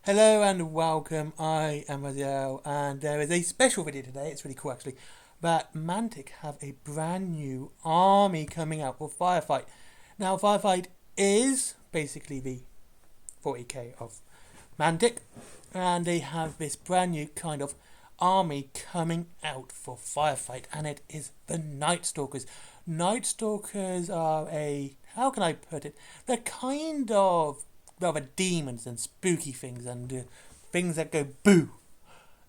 Hello and welcome, I am Raziel, and there is a special video today, it's really cool actually, that Mantic have a brand new army coming out for Firefight. Now Firefight is basically the 40k of Mantic, and they have this brand new kind of army coming out for Firefight, and it is the Night Stalkers. Night Stalkers are how can I put it, they're kind of rather demons and spooky things and things that go boo.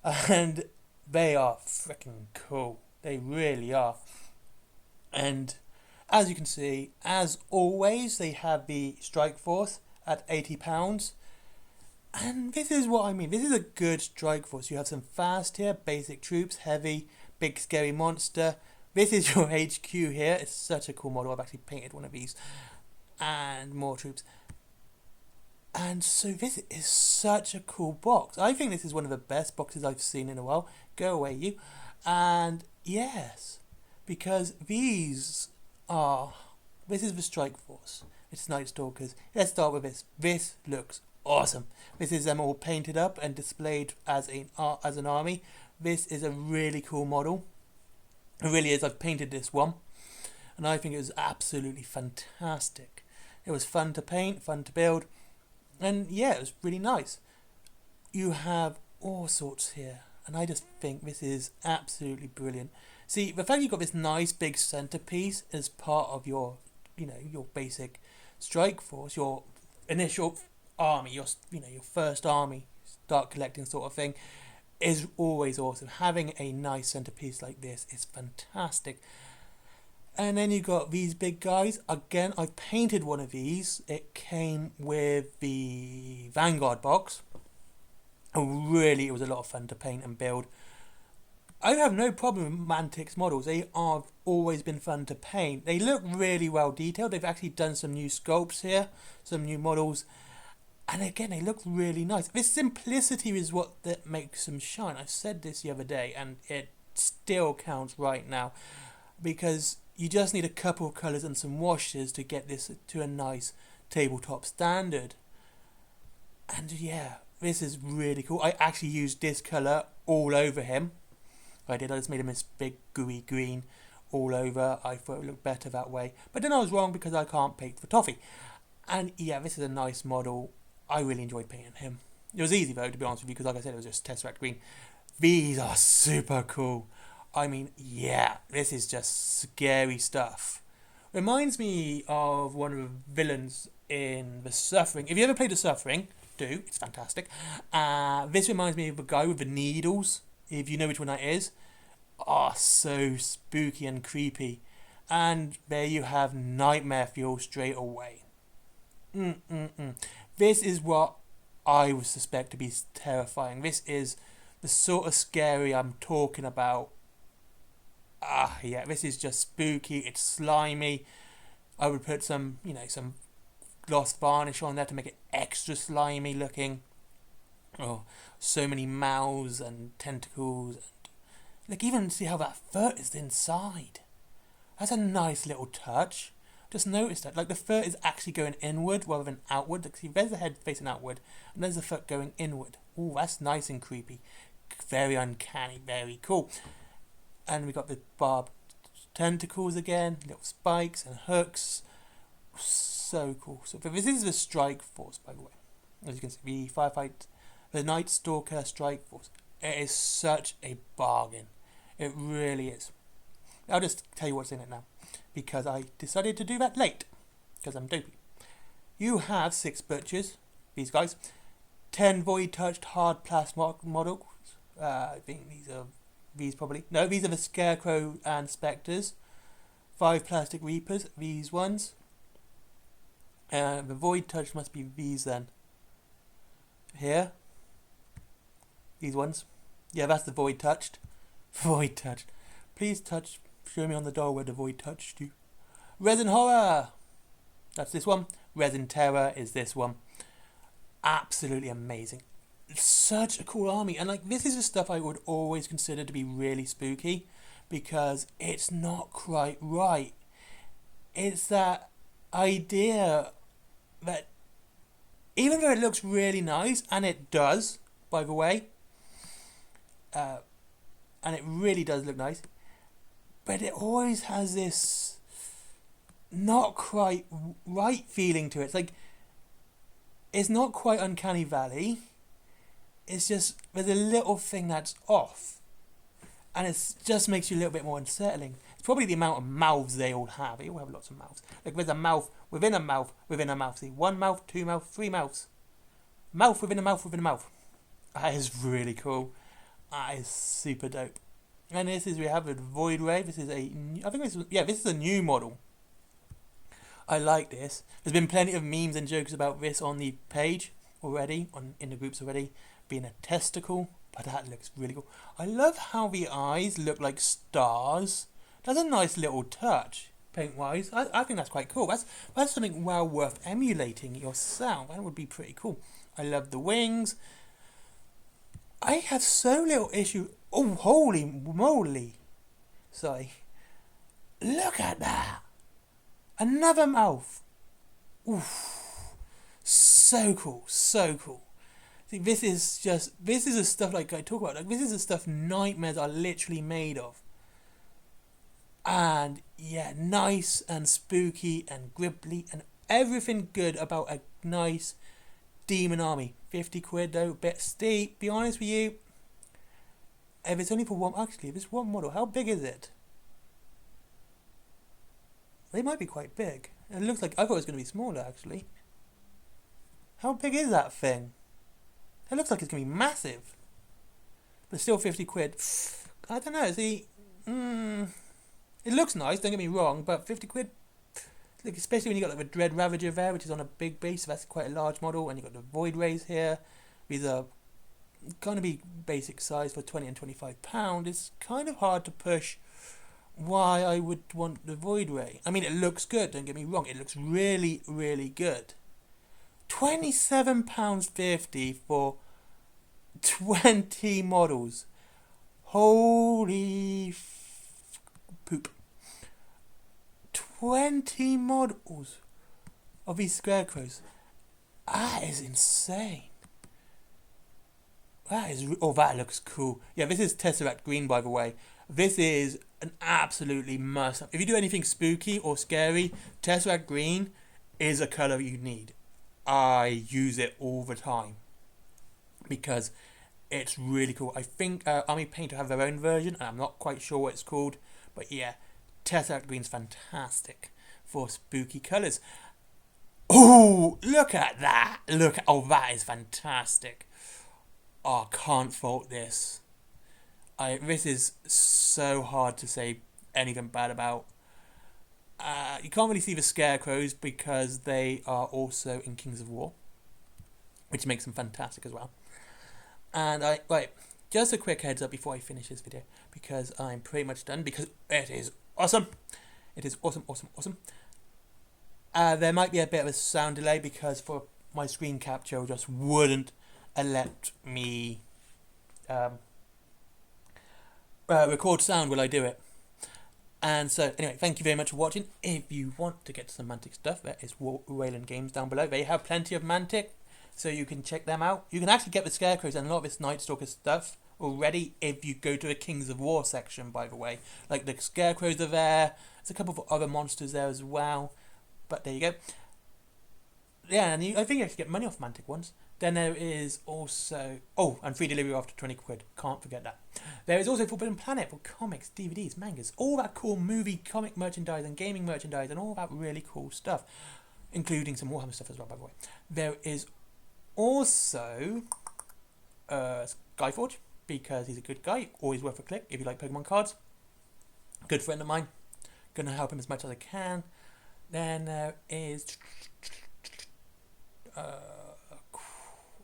And they are freaking cool. They really are. And as you can see, as always, they have the strike force at £80. And this is what I mean. This is a good strike force. You have some fast here, basic troops, heavy, big scary monster. This is your HQ here. It's such a cool model. I've actually painted one of these. And more troops. And so this is such a cool box. I think this is one of the best boxes I've seen in a while. Go away, you. And yes, because this is the Strike Force. It's Night Stalkers. Let's start with this. This looks awesome. This is them all painted up and displayed as an army. This is a really cool model. It really is. I've painted this one, and I think it was absolutely fantastic. It was fun to paint, fun to build. And yeah, it was really nice. You have all sorts here, and I just think this is absolutely brilliant. See, the fact you've got this nice big centerpiece as part of your, your basic strike force, your initial army, your first army, start collecting sort of thing, is always awesome. Having a nice centerpiece like this is fantastic. And then you got these big guys. Again, I painted one of these. It came with the Vanguard box. And really, it was a lot of fun to paint and build. I have no problem with Mantic's models. They have always been fun to paint. They look really well detailed. They've actually done some new sculpts here, some new models. And again, they look really nice. This simplicity is what that makes them shine. I said this the other day, and it still counts right now. Because you just need a couple of colours and some washes to get this to a nice tabletop standard. And yeah, this is really cool. I actually used this colour all over him. I just made him this big gooey green all over. I thought it looked better that way. But then I was wrong because I can't paint for toffee. And yeah, this is a nice model. I really enjoyed painting him. It was easy though, to be honest with you, because like I said, it was just Tesseract green. These are super cool. I mean, yeah, this is just scary stuff. Reminds me of one of the villains in The Suffering. If you ever played The Suffering, do. It's fantastic. This reminds me of a guy with the needles, if you know which one that is. Oh, so spooky and creepy. And there you have nightmare fuel straight away. This is what I would suspect to be terrifying. This is the sort of scary I'm talking about. Yeah, this is just spooky. It's slimy. I would put some gloss varnish on there to make it extra slimy looking. Oh, so many mouths and tentacles. And look, even see how that foot is inside. That's a nice little touch. Just notice that. Like, the foot is actually going inward rather than outward. Like, see, there's the head facing outward, and there's the foot going inward. Oh, that's nice and creepy. Very uncanny. Very cool. And we got the barbed tentacles again, little spikes and hooks. So cool. So this is the Strike Force, by the way. As you can see, the Firefight, the Night Stalker Strike Force. It is such a bargain. It really is. I'll just tell you what's in it now, because I decided to do that late, because I'm dopey. You have 6 butchers, these guys, 10 void touched hard plasma models. I think these probably. No, these are the Scarecrow and Spectres. 5 Plastic Reapers, these ones. The Void Touch must be these then. Here. These ones. Yeah, that's the Void Touched. Void Touched. Please show me on the door where the Void touched you. Resin Horror! That's this one. Resin Terror is this one. Absolutely amazing. Such a cool army, and like, this is the stuff I would always consider to be really spooky, because it's not quite right. It's that idea that even though it looks really nice, and it does, by the way, and it really does look nice, but it always has this not quite right feeling to it. It's like, it's not quite Uncanny Valley. It's just, there's a little thing that's off. And it just makes you a little bit more unsettling. It's probably the amount of mouths they all have. They all have lots of mouths. Like, there's a mouth within a mouth within a mouth. See, one mouth, two mouths, three mouths. Mouth within a mouth within a mouth. That is really cool. That is super dope. And this is, we have a Void Ray. This is a, I think this is, yeah, this is a new model. I like this. There's been plenty of memes and jokes about this on the page already, in the groups already, being a testicle. But that looks really cool. I love how the eyes look like stars. That's a nice little touch, paint-wise. I think that's quite cool. That's something well worth emulating yourself. That would be pretty cool. I love the wings. I have so little issue. Oh, holy moly. Sorry. Look at that. Another mouth. Oof. So cool. So cool. See, this is the stuff like I talk about. Like, this is the stuff nightmares are literally made of. And yeah, nice and spooky and gribbly and everything good about a nice demon army. 50 quid though, a bit steep. Be honest with you. If it's only for one, actually, if it's one model, how big is it? They might be quite big. It looks like, I thought it was going to be smaller actually. How big is that thing? It looks like it's going to be massive. But still 50 quid. I don't know, see, it looks nice, don't get me wrong, but 50 quid, like, especially when you got like the Dread Ravager there, which is on a big base, so that's quite a large model, and you got the Void Rays here. These are going to be basic size for £20 and £25. It's kind of hard to push why I would want the Void Ray. I mean, it looks good, don't get me wrong, it looks really, really good. £27.50 for 20 models. Holy poop. 20 models of these scarecrows. That is insane. That is, oh, that looks cool. Yeah, this is Tesseract Green, by the way. This is an absolutely must. If you do anything spooky or scary, Tesseract Green is a colour you need. I use it all the time because it's really cool. I think Army Painter have their own version, and I'm not quite sure what it's called, but yeah, Tesseract Green's fantastic for spooky colours. Oh, look at that! Look, oh, that is fantastic. Oh, can't fault this. This is so hard to say anything bad about. You can't really see the scarecrows because they are also in Kings of War, which makes them fantastic as well. And just a quick heads up before I finish this video, because I'm pretty much done, because it is awesome. It is awesome, awesome, awesome. There might be a bit of a sound delay because for my screen capture just wouldn't let me record sound while I do it. And so, anyway, thank you very much for watching. If you want to get some Mantic stuff, there is Wayland Games down below. They have plenty of Mantic, so you can check them out. You can actually get the Scarecrows and a lot of this Night Stalker stuff already if you go to the Kings of War section, by the way. Like, the Scarecrows are there. There's a couple of other monsters there as well. But there you go. Yeah, and I think you actually get money off Mantic ones. Then there is also... Oh, and free delivery after 20 quid. Can't forget that. There is also Forbidden Planet for comics, DVDs, mangas. All that cool movie, comic merchandise and gaming merchandise and all that really cool stuff. Including some Warhammer stuff as well, by the way. There is also Skyforge, because he's a good guy. Always worth a click if you like Pokemon cards. Good friend of mine. Gonna help him as much as I can. Then there is...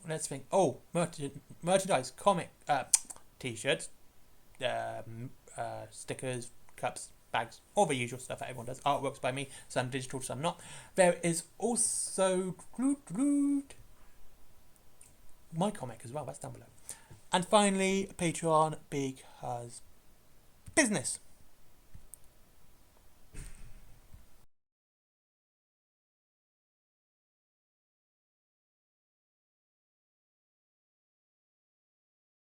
let's think. Oh, merchandise, comic, t-shirts, stickers, cups, bags, all the usual stuff that everyone does. Artworks by me, some digital, some not. There is also my comic as well. That's down below. And finally, Patreon, because business.